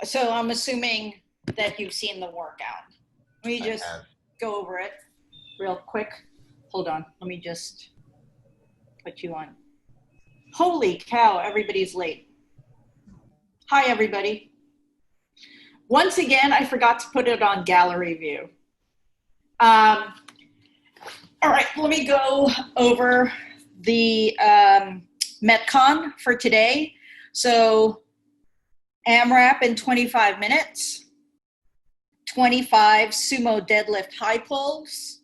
So I'm assuming that you've seen the workout. Let me just go over it real quick. Hold on. Let me just put you on. Holy cow, everybody's late. Hi, everybody. Once again, I forgot to put it on gallery view. All right, let me go over the Metcon for today. So AMRAP in 25 minutes, 25 Sumo Deadlift High Pulls,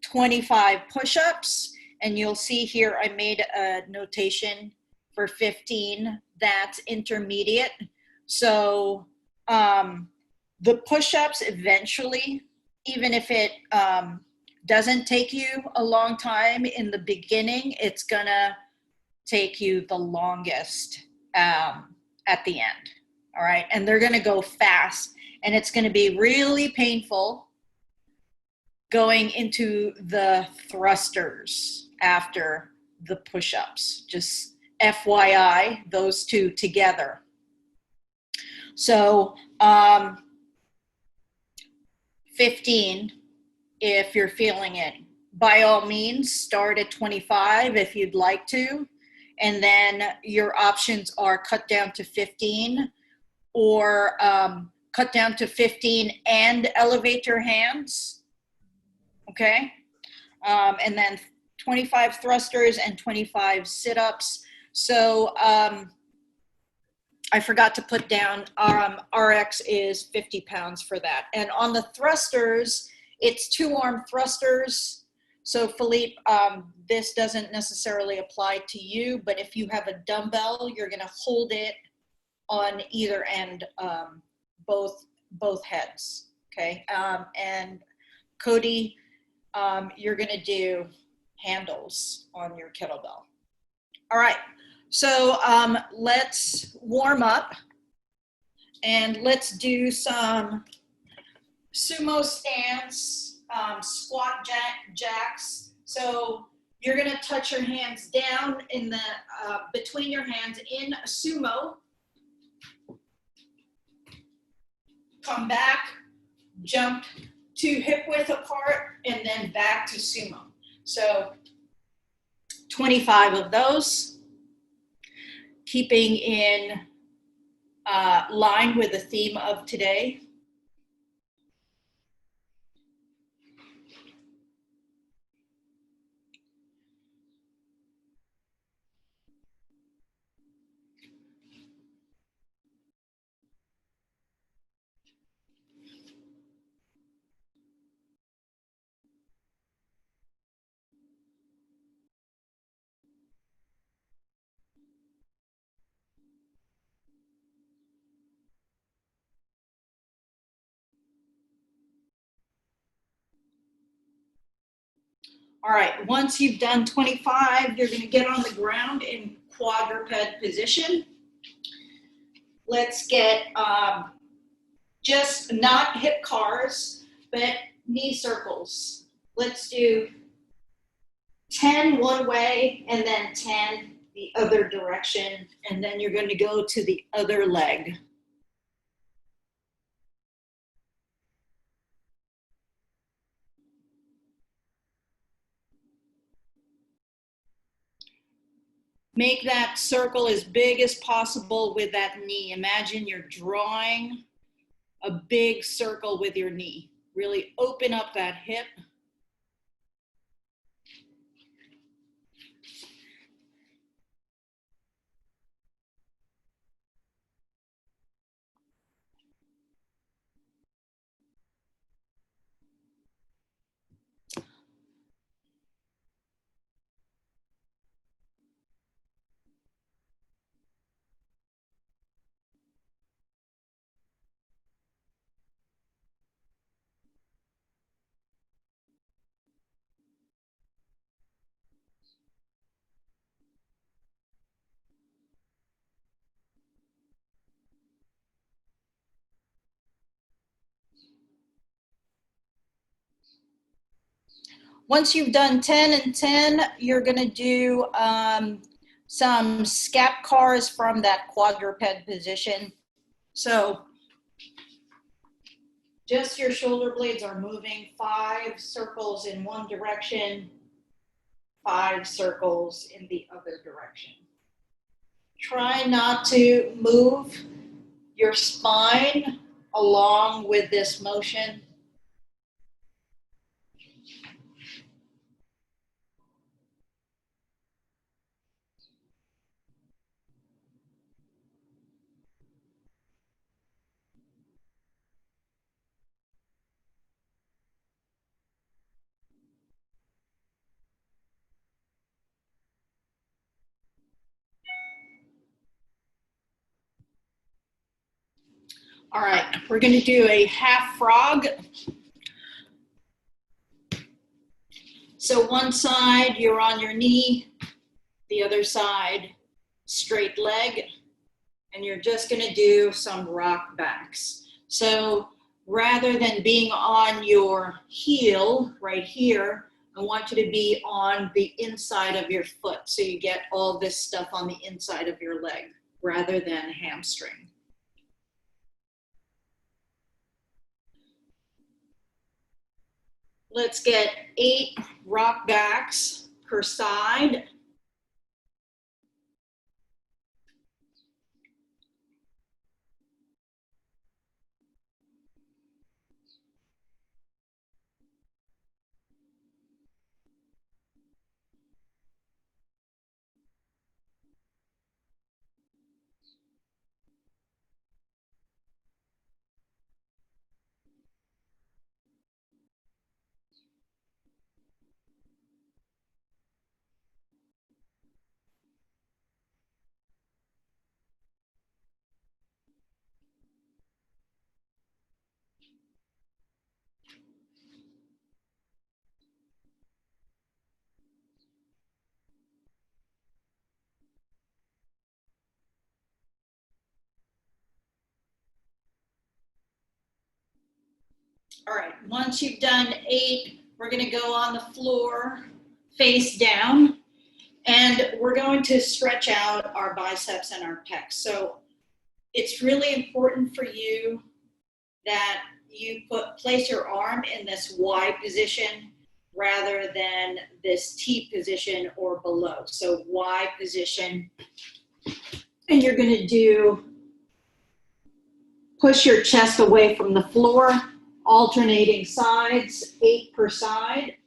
25 push-ups, and you'll see here I made a notation for 15 that's intermediate. So the push-ups eventually, even if it doesn't take you a long time in the beginning, it's gonna take you the longest at the end. All right, and they're gonna go fast, and it's gonna be really painful going into the thrusters after the push-ups. Just FYI, those two together. So 15 if you're feeling it. By all means, start at 25 if you'd like to, and then your options are cut down to 15 or cut down to 15 and elevate your hands, okay? And then 25 thrusters and 25 sit-ups. So I forgot to put down RX is 50 pounds for that. And on the thrusters, it's 2-arm thrusters. So Philippe, this doesn't necessarily apply to you, but if you have a dumbbell, you're gonna hold it on either end, both heads, okay? And Cody, you're gonna do handles on your kettlebell. All right, so let's warm up and let's do some sumo stance, squat jacks. So you're gonna touch your hands down in the, between your hands in a sumo. Come back, jump to hip width apart, and then back to sumo. So 25 of those, keeping in line with the theme of today. All right, once you've done 25, you're gonna get on the ground in quadruped position. Let's get just not hip cars, but knee circles. Let's do 10 one way and then 10 the other direction, and then you're gonna go to the other leg. Make that circle as big as possible with that knee. Imagine you're drawing a big circle with your knee. Really open up that hip. Once you've done 10 and 10, you're gonna do some scap cars from that quadruped position. So Just your shoulder blades are moving 5 circles in one direction, 5 circles in the other direction. Try not to move your spine along with this motion. All right, we're going to do a half frog. So one side, you're on your knee, the other side, straight leg, and you're just going to do some rock backs. So rather than being on your heel right here, I want you to be on the inside of your foot so you get all this stuff on the inside of your leg rather than hamstring. Let's get 8 rock backs per side. All right, once you've done 8, we're going to go on the floor face down, and we're going to stretch out our biceps and our pecs. So it's really important for you that you place your arm in this Y position rather than this T position or below. So Y position, and you're going to do push your chest away from the floor, alternating sides, 8 per side.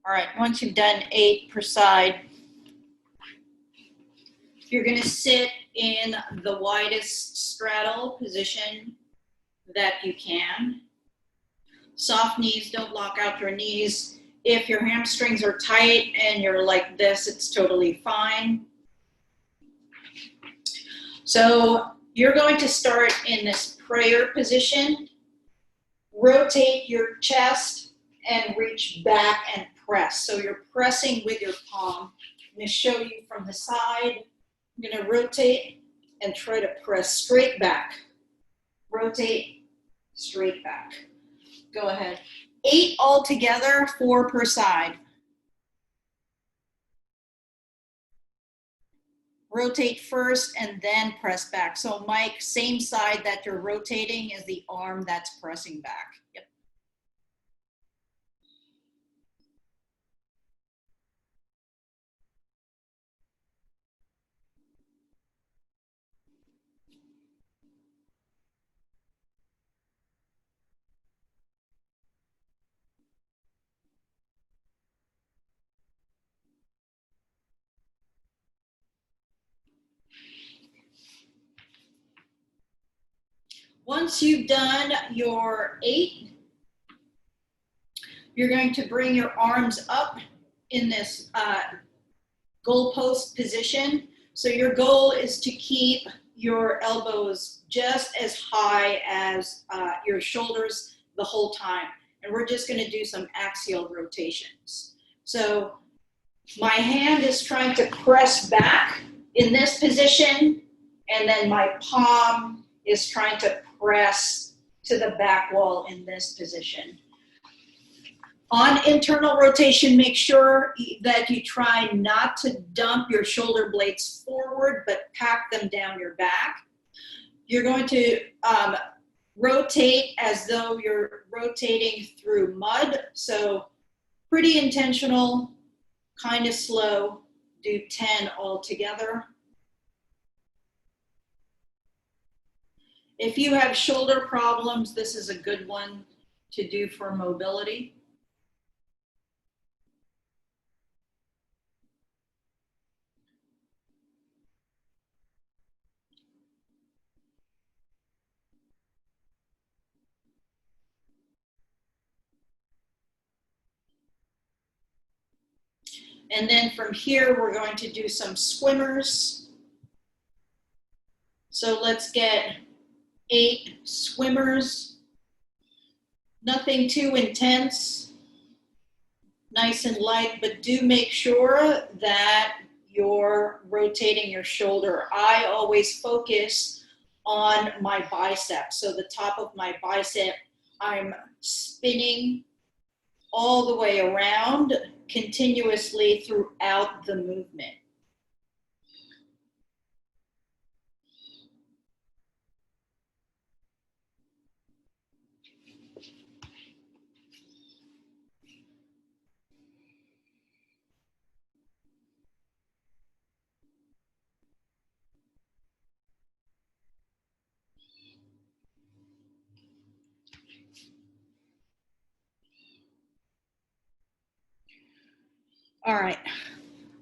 All right, once you've done 8 per side, you're going to sit in the widest straddle position that you can. Soft knees, don't lock out your knees. If your hamstrings are tight and you're like this, it's totally fine. So you're going to start in this prayer position. Rotate your chest and reach back and press. So you're pressing with your palm. I'm going to show you from the side. I'm going to rotate and try to press straight back. Rotate, straight back. Go ahead. 8 altogether, 4 per side. Rotate first and then press back. So Mike, same side that you're rotating is the arm that's pressing back. Yep. Once you've done your 8, you're going to bring your arms up in this goalpost position. So your goal is to keep your elbows just as high as your shoulders the whole time. And we're just going to do some axial rotations. So my hand is trying to press back in this position, and then my palm is trying to press to the back wall in this position. On internal rotation, make sure that you try not to dump your shoulder blades forward, but pack them down your back. You're going to rotate as though you're rotating through mud. So pretty intentional, kind of slow. Do 10 all together. If you have shoulder problems, this is a good one to do for mobility. And then from here, we're going to do some swimmers. So let's get 8 swimmers. Nothing too intense, nice and light, but do make sure that you're rotating your shoulder. I always focus on my bicep. So the top of my bicep, I'm spinning all the way around continuously throughout the movement. All right,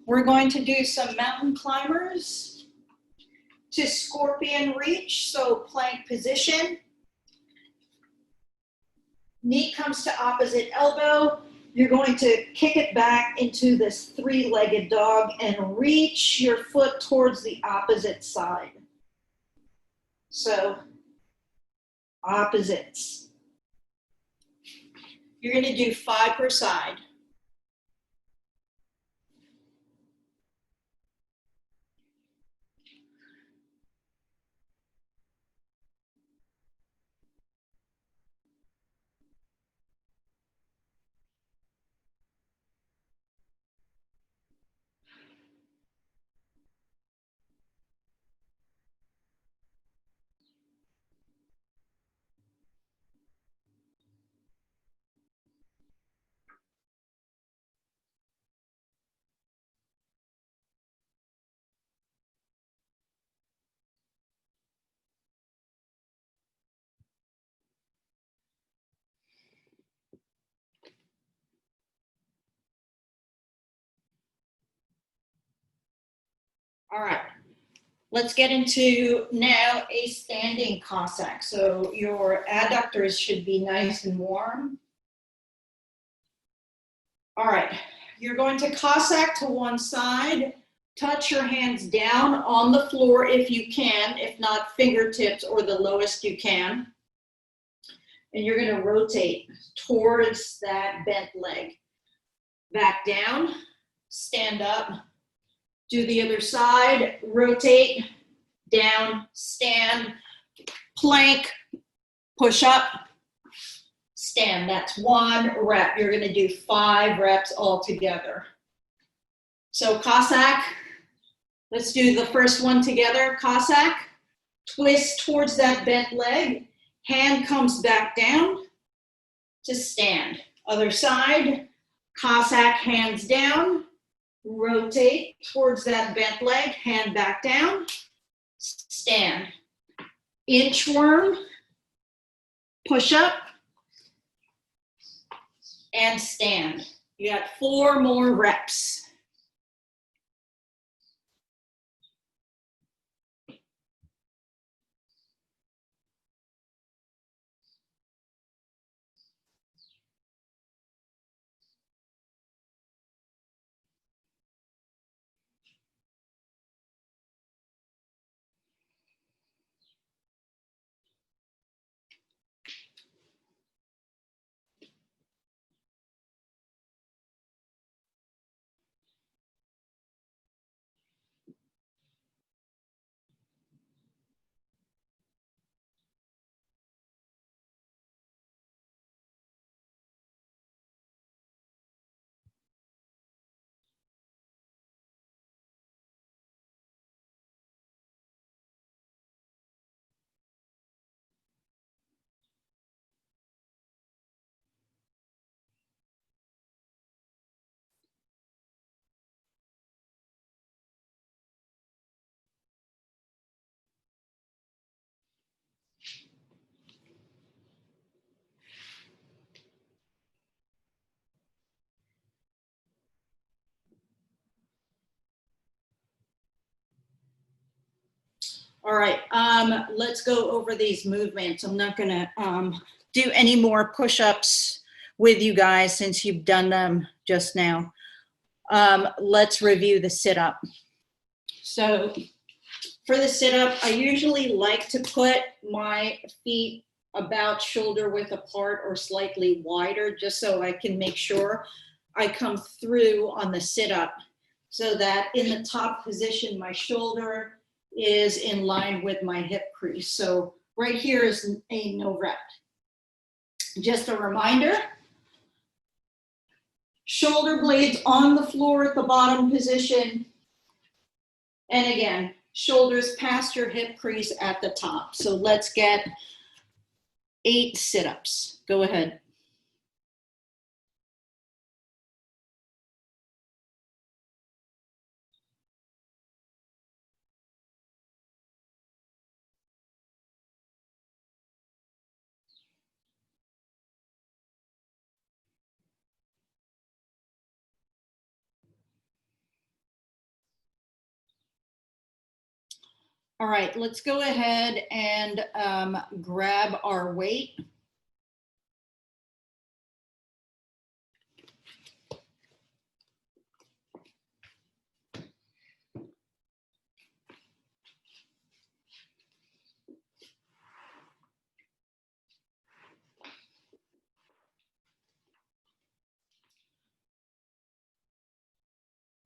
we're going to do some mountain climbers to scorpion reach. So plank position. Knee comes to opposite elbow. You're going to kick it back into this 3-legged dog and reach your foot towards the opposite side. So opposites. You're going to do 5 per side. All right, let's get into now a standing Cossack. So your adductors should be nice and warm. All right, you're going to Cossack to one side, touch your hands down on the floor if you can, if not fingertips or the lowest you can. And you're going to rotate towards that bent leg. Back down, stand up, do the other side, rotate, down, stand, plank, push up, stand. That's 1 rep. You're going to do 5 reps all together. So Cossack, let's do the first one together. Cossack, twist towards that bent leg, hand comes back down to stand. Other side, Cossack, hands down, rotate towards that bent leg, hand back down, stand. Inchworm, push up, and stand. You got 4 more reps. All right, let's go over these movements. I'm not gonna do any more push-ups with you guys since you've done them just now. Let's review the sit-up. So for the sit-up, I usually like to put my feet about shoulder width apart or slightly wider, just so I can make sure I come through on the sit-up, so that in the top position, my shoulder is in line with my hip crease. So right here is a no rep. Just a reminder, shoulder blades on the floor at the bottom position. And again, shoulders past your hip crease at the top. So let's get 8 sit-ups. Go ahead. All right, let's go ahead and grab our weight.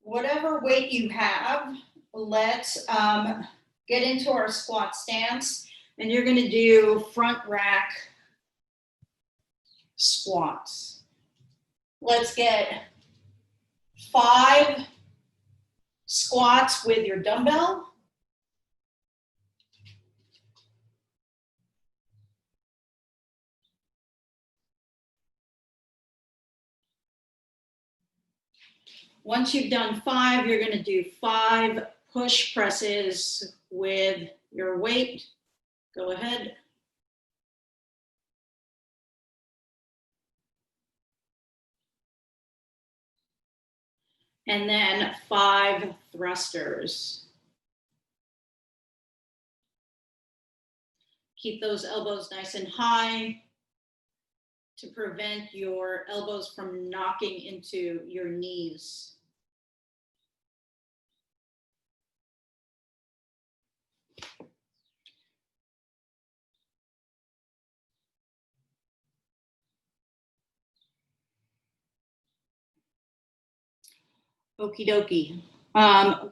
Whatever weight you have, let's get into our squat stance, and you're going to do front rack squats. Let's get 5 squats with your dumbbell. Once you've done 5, you're going to do 5 push presses with your weight. Go ahead. And then 5 thrusters. Keep those elbows nice and high to prevent your elbows from knocking into your knees. Okie dokie.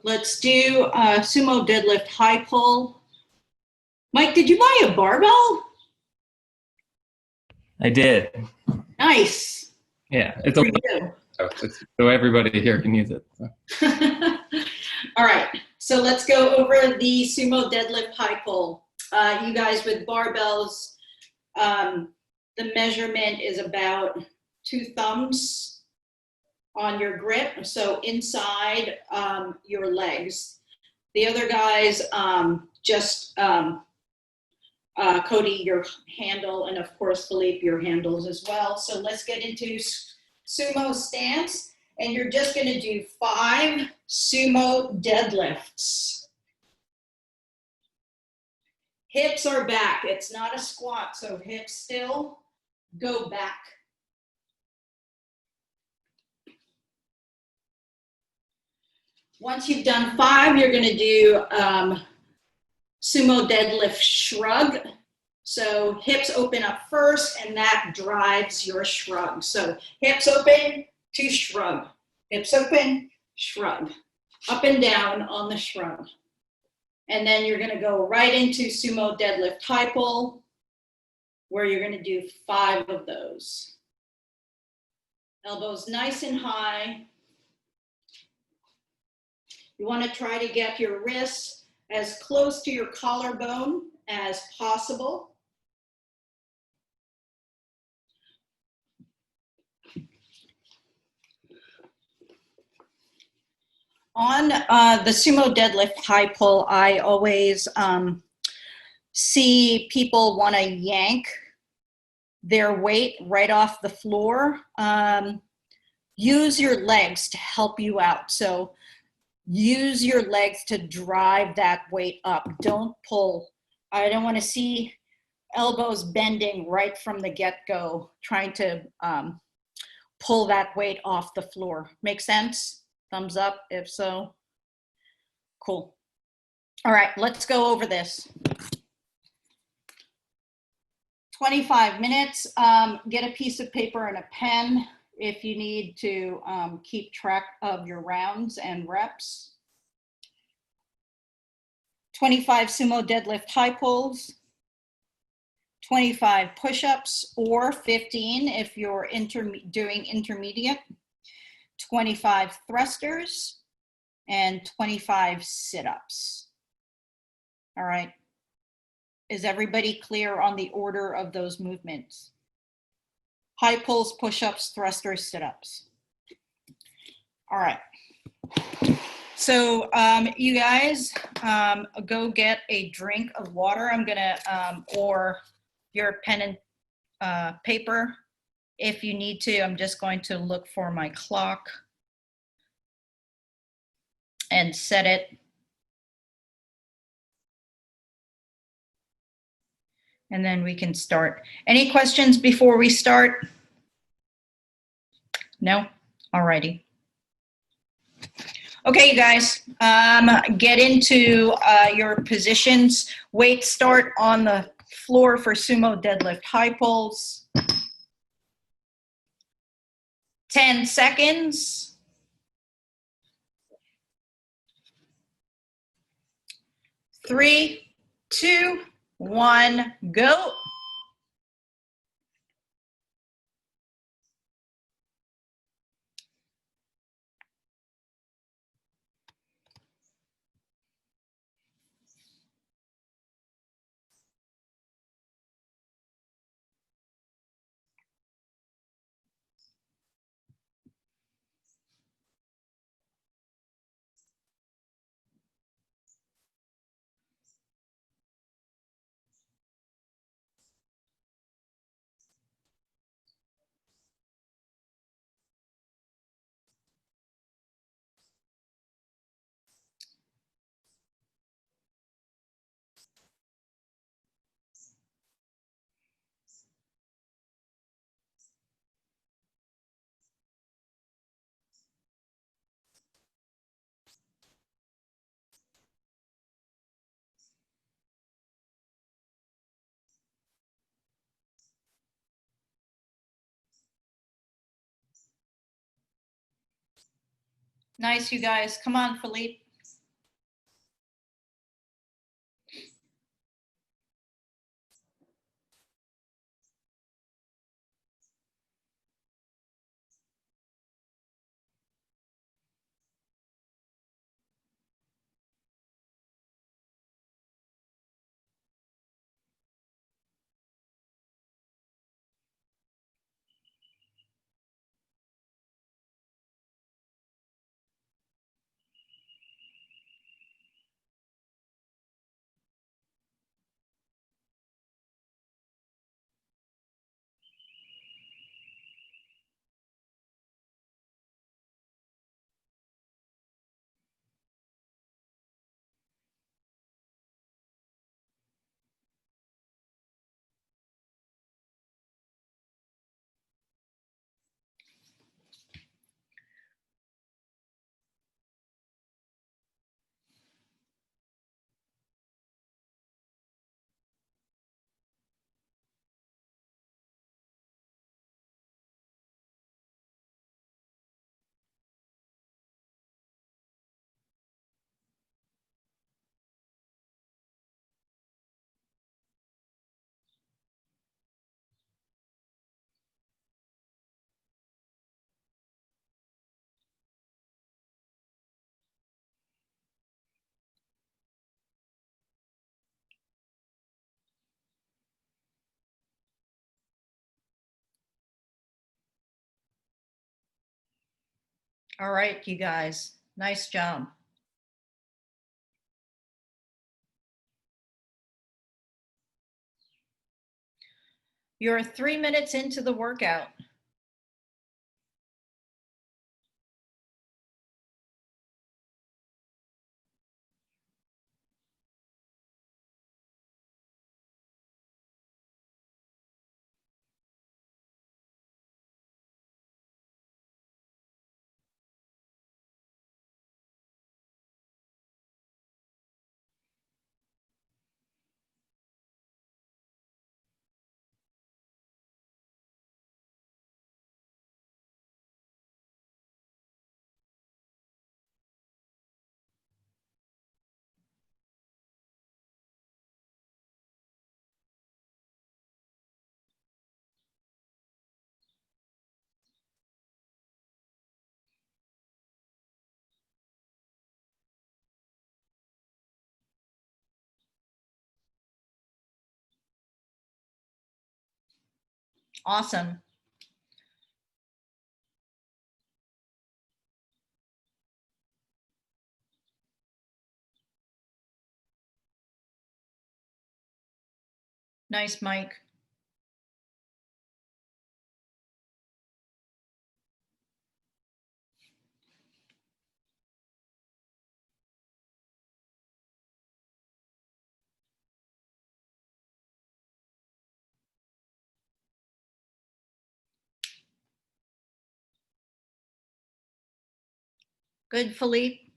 Let's do Sumo Deadlift High Pull. Mike, did you buy a barbell? I did. Nice. Yeah, it's so everybody here can use it. So. All right, so let's go over the Sumo Deadlift High Pull. You guys with barbells, the measurement is about 2 thumbs on your grip, so inside your legs. The other guys, just Cody, your handle, and of course, Philippe, your handles as well. So let's get into sumo stance, and you're just gonna do 5 sumo deadlifts. Hips are back, it's not a squat, so hips still go back. Once you've done 5, you're gonna do sumo deadlift shrug. So hips open up first, and that drives your shrug. So hips open to shrug. Hips open, shrug. Up and down on the shrug. And then you're gonna go right into Sumo Deadlift High Pull, where you're gonna do 5 of those. Elbows nice and high. You wanna try to get your wrists as close to your collarbone as possible. On the Sumo Deadlift High Pull, I always see people want to yank their weight right off the floor. Use your legs to help you out. So use your legs to drive that weight up. Don't pull. I don't want to see elbows bending right from the get-go, trying to pull that weight off the floor. Make sense? Thumbs up if so. Cool. All right, let's go over this. 25 minutes. Get a piece of paper and a pen if you need to keep track of your rounds and reps. 25 sumo deadlift high pulls. 25 push-ups or 15 if you're doing intermediate. 25 thrusters and 25 sit-ups. All right. Is everybody clear on the order of those movements? High pulls, push-ups, thrusters, sit-ups. All right. So you guys go get a drink of water. I'm gonna, or your pen and paper if you need to. I'm just going to look for my clock and set it. And then we can start. Any questions before we start? No? All righty. Okay, you guys, get into your positions. Weight start on the floor for sumo deadlift high pulls. 10 seconds. 3, 2, 1, go. Nice, you guys. Come on, Philippe. All right, you guys. Nice job. You're 3 minutes into the workout. Awesome. Nice, Mike. Good, Philippe.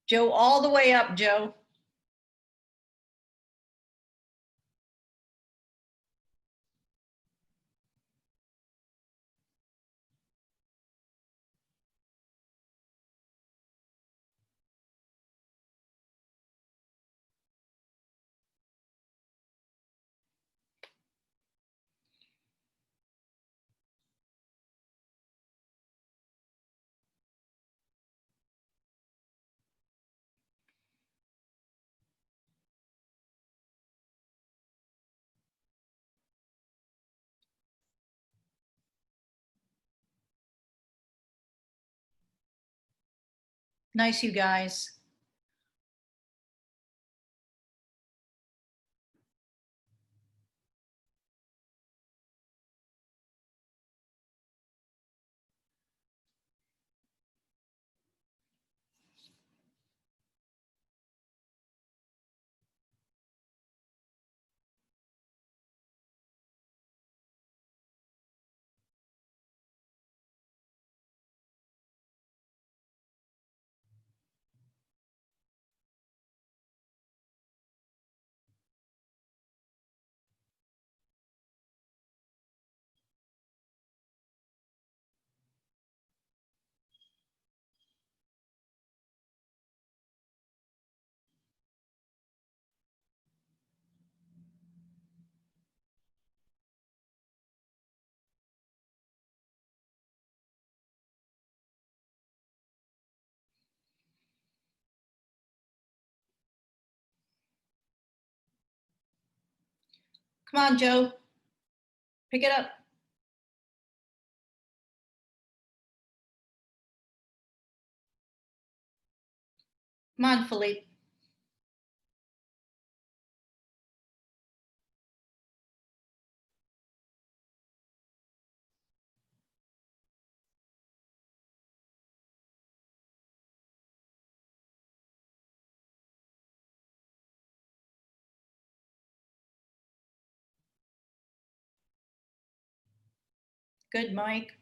Joe, all the way up, Joe. Nice, you guys. Come on, Joe. Pick it up. Come on, Philippe. Good, Mike.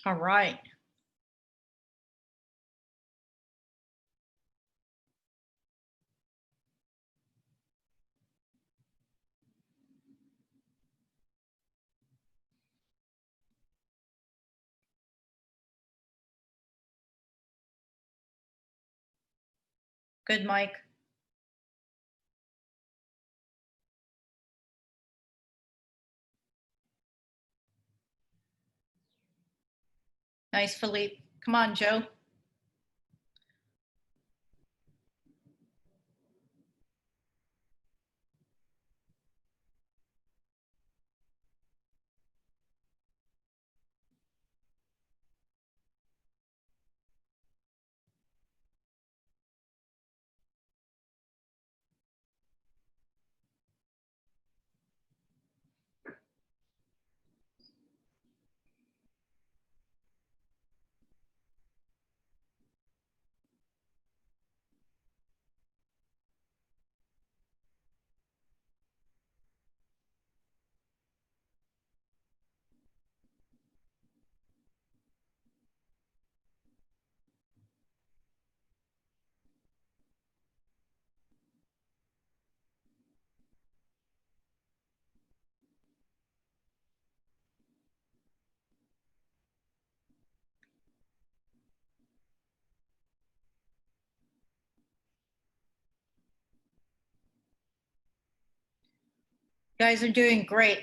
All right. Good, Mike. Nice, Philippe. Come on, Joe. guys are doing great.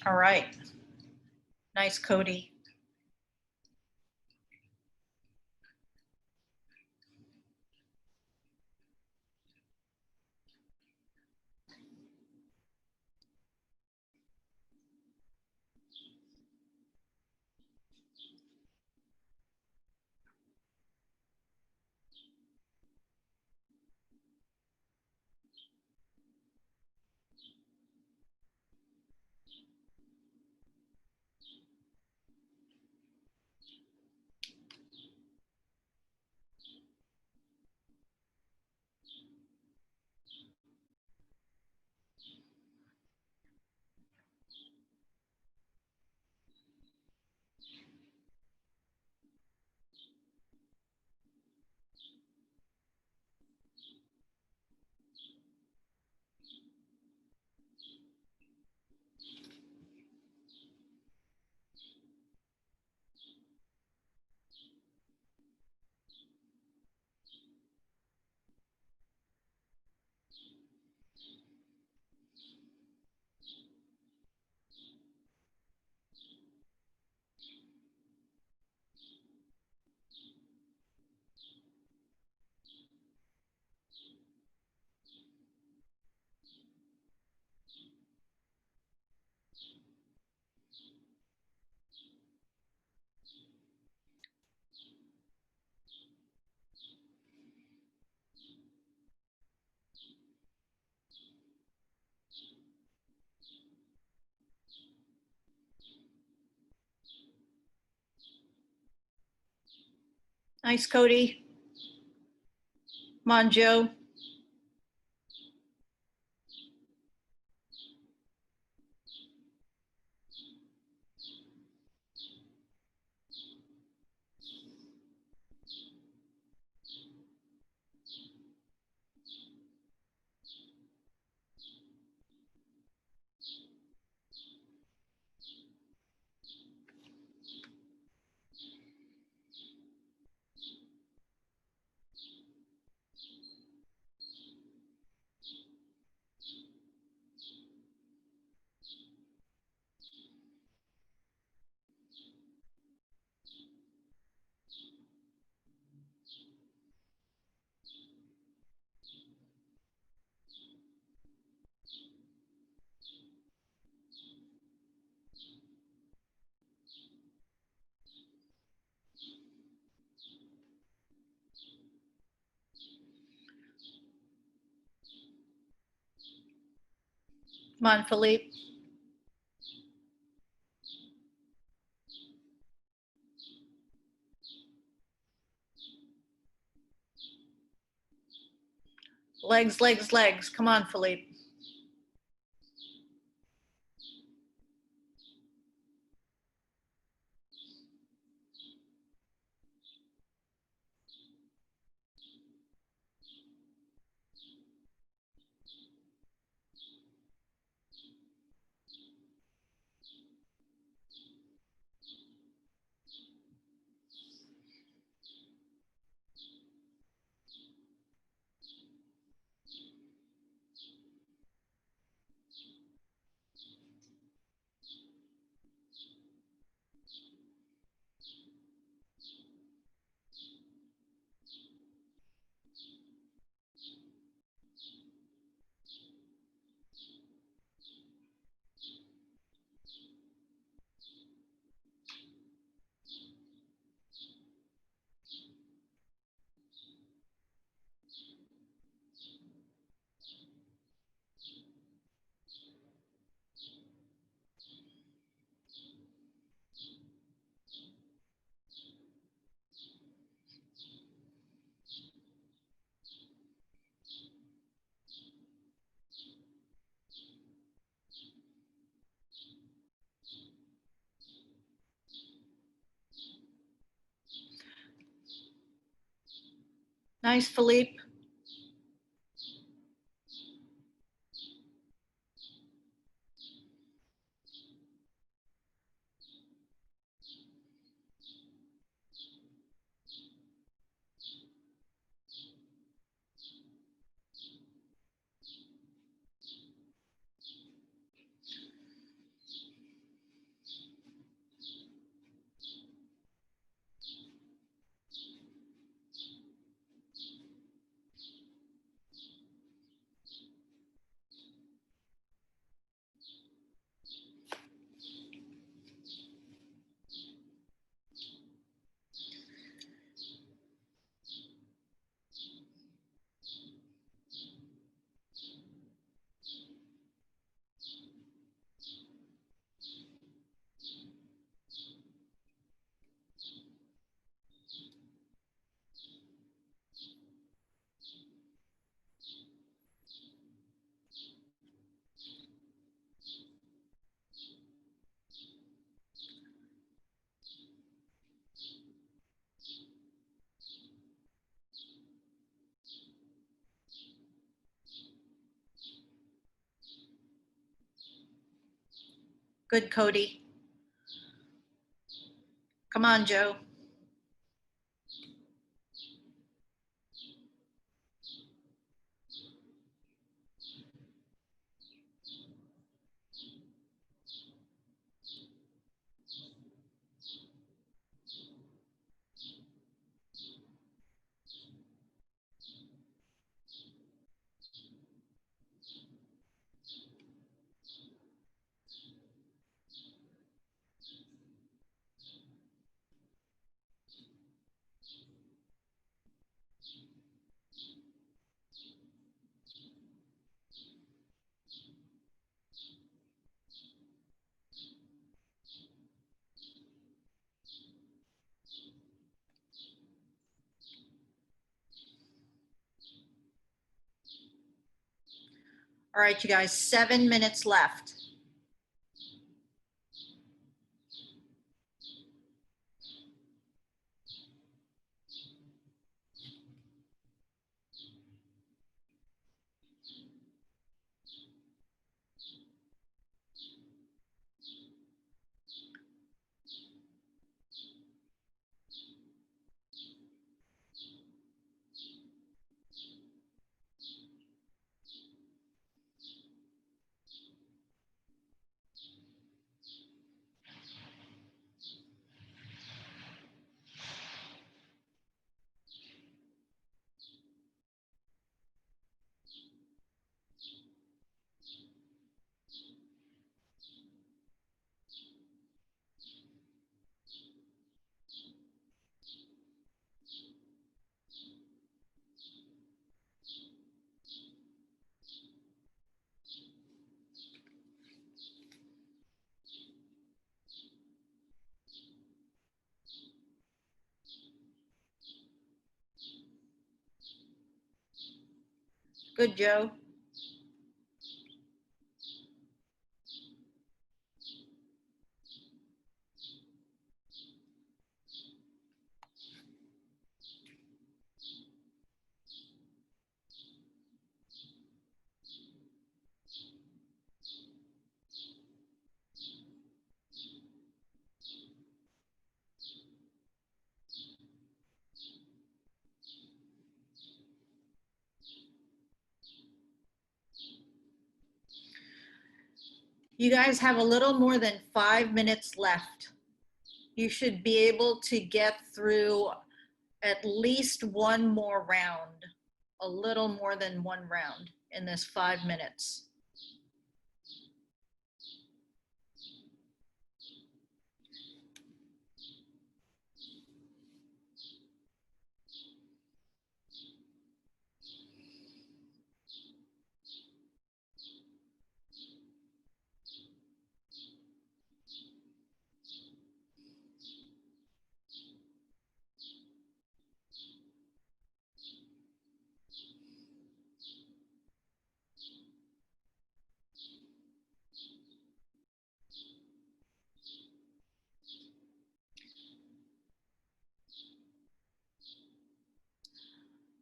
All right. Nice, Cody. Nice, Cody. Come on, Joe. Come on, Philippe. Legs, legs, legs. Come on, Philippe. Nice, Philippe. Good, Cody. Come on, Joe. All right, you guys, 7 minutes left. Good, Joe. You guys have a little more than 5 minutes left. You should be able to get through at least one more round, a little more than one round in this 5 minutes.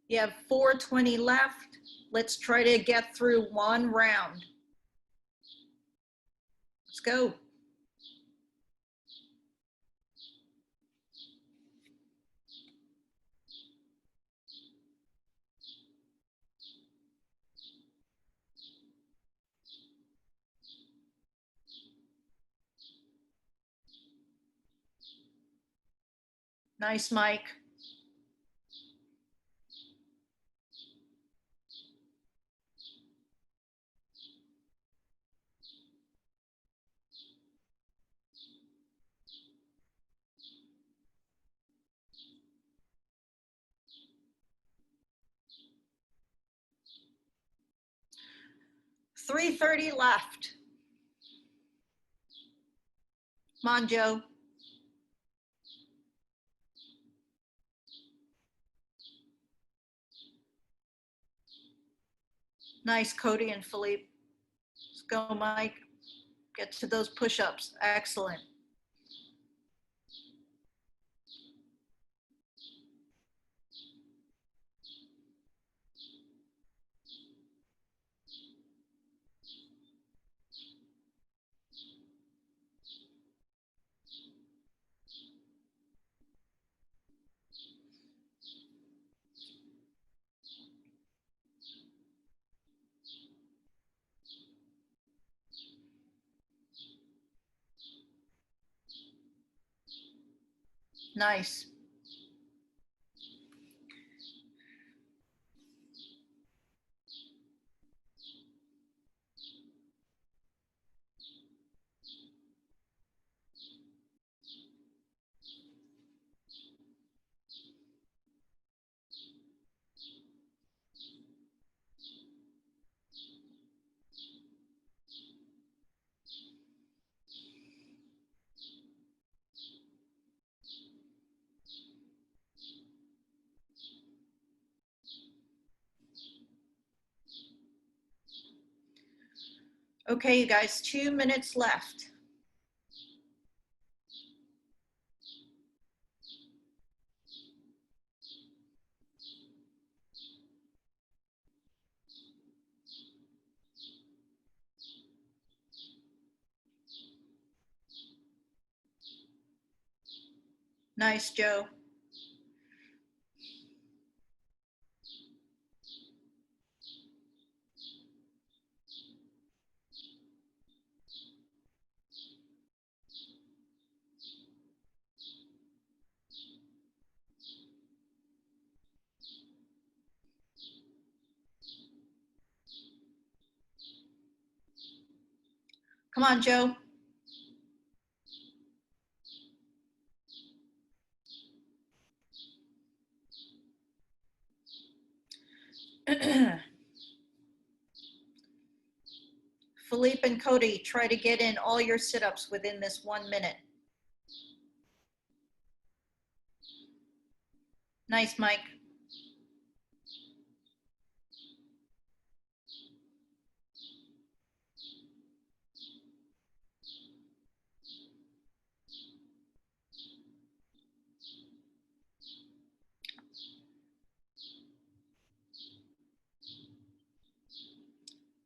You have 420 left. Let's try to get through one round. Let's go. Nice, Mike. $330 left. Come on, Joe. Nice, Cody and Philippe. Let's go, Mike. Get to those push-ups. Excellent. Nice. Okay, you guys, 2 minutes left. Nice, Joe. Come on, Joe. Philippe and Cody, try to get in all your sit-ups within this 1 minute. Nice, Mike.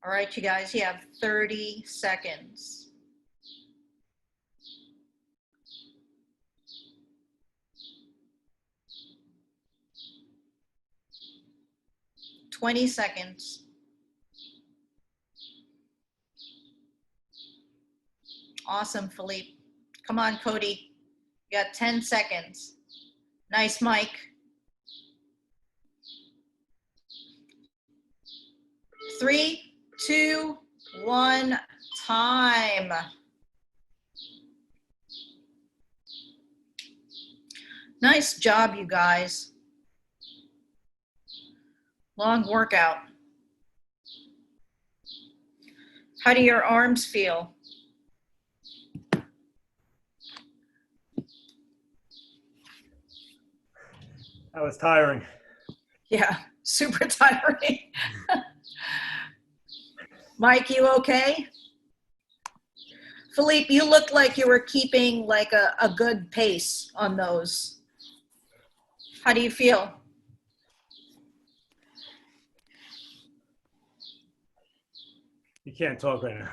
All right, you guys, you have 30 seconds. $20. Awesome, Philippe. Come on, Cody. You got 10 seconds. Nice, Mike. 3, 2, 1, time. Nice job, you guys. Long workout. How do your arms feel? That was tiring. Yeah, super tiring. Mike, you okay? Philippe, you looked like you were keeping like a good pace on those. How do you feel? You can't talk right now.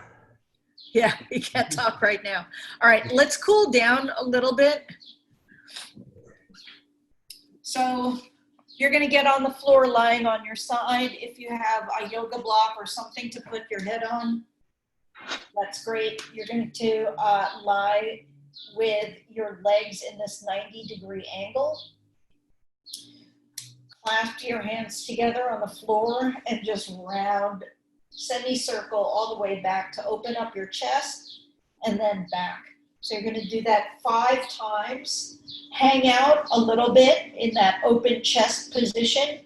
Yeah, you can't talk right now. All right, let's cool down a little bit. So you're going to get on the floor lying on your side. If you have a yoga block or something to put your head on, that's great. You're going to lie with your legs in this 90-degree angle. Clasp your hands together on the floor and just round semicircle all the way back to open up your chest and then back. So you're going to do that 5 times. Hang out a little bit in that open chest position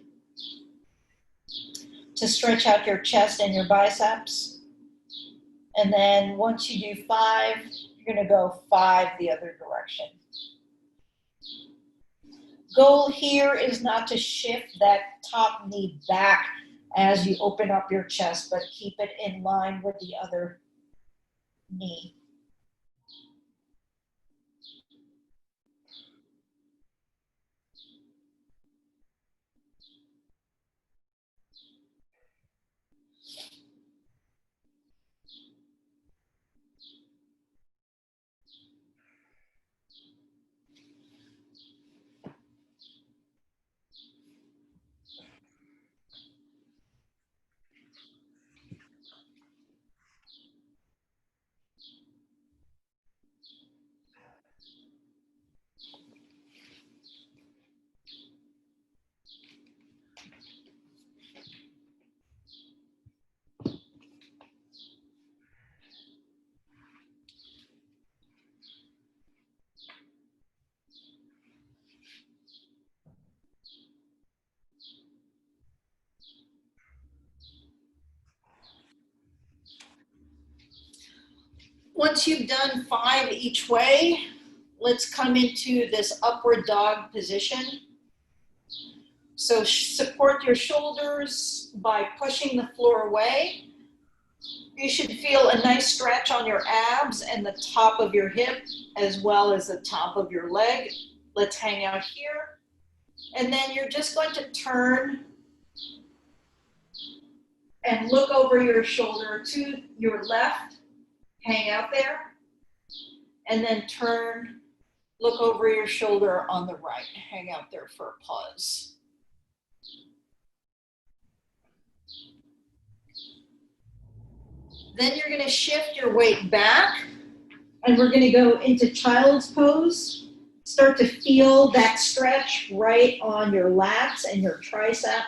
to stretch out your chest and your biceps. And then once you do 5, you're going to go 5 the other direction. Goal here is not to shift that top knee back as you open up your chest, but keep it in line with the other knee. Once you've done 5 each way, let's come into this upward dog position. So support your shoulders by pushing the floor away. You should feel a nice stretch on your abs and the top of your hip as well as the top of your leg. Let's hang out here. And then you're just going to turn and look over your shoulder to your left. Hang out there, and then turn, look over your shoulder on the right. Hang out there for a pause. Then you're going to shift your weight back, and we're going to go into child's pose. Start to feel that stretch right on your lats and your tricep,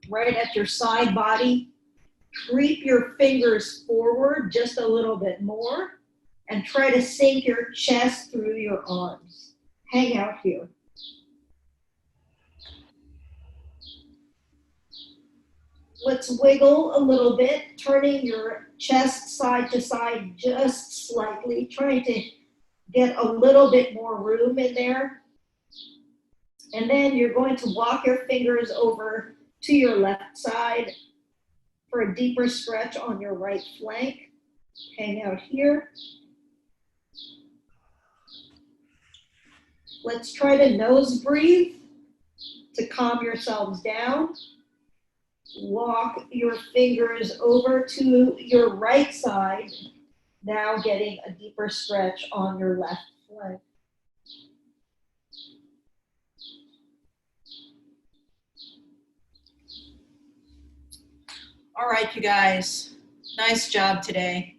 right at your side body. Creep your fingers forward just a little bit more and try to sink your chest through your arms. Hang out here. Let's wiggle a little bit, turning your chest side to side just slightly, trying to get a little bit more room in there. And then you're going to walk your fingers over to your left side for a deeper stretch on your right flank. Hang out here. Let's try to nose breathe to calm yourselves down. Walk your fingers over to your right side, now getting a deeper stretch on your left flank. All right, you guys, nice job today.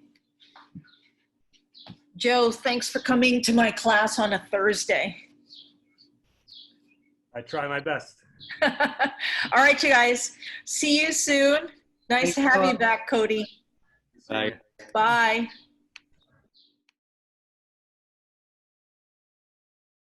Joe, thanks for coming to my class on a Thursday. I try my best. All right, you guys, see you soon. Nice to have you back, Cody. Bye. Bye.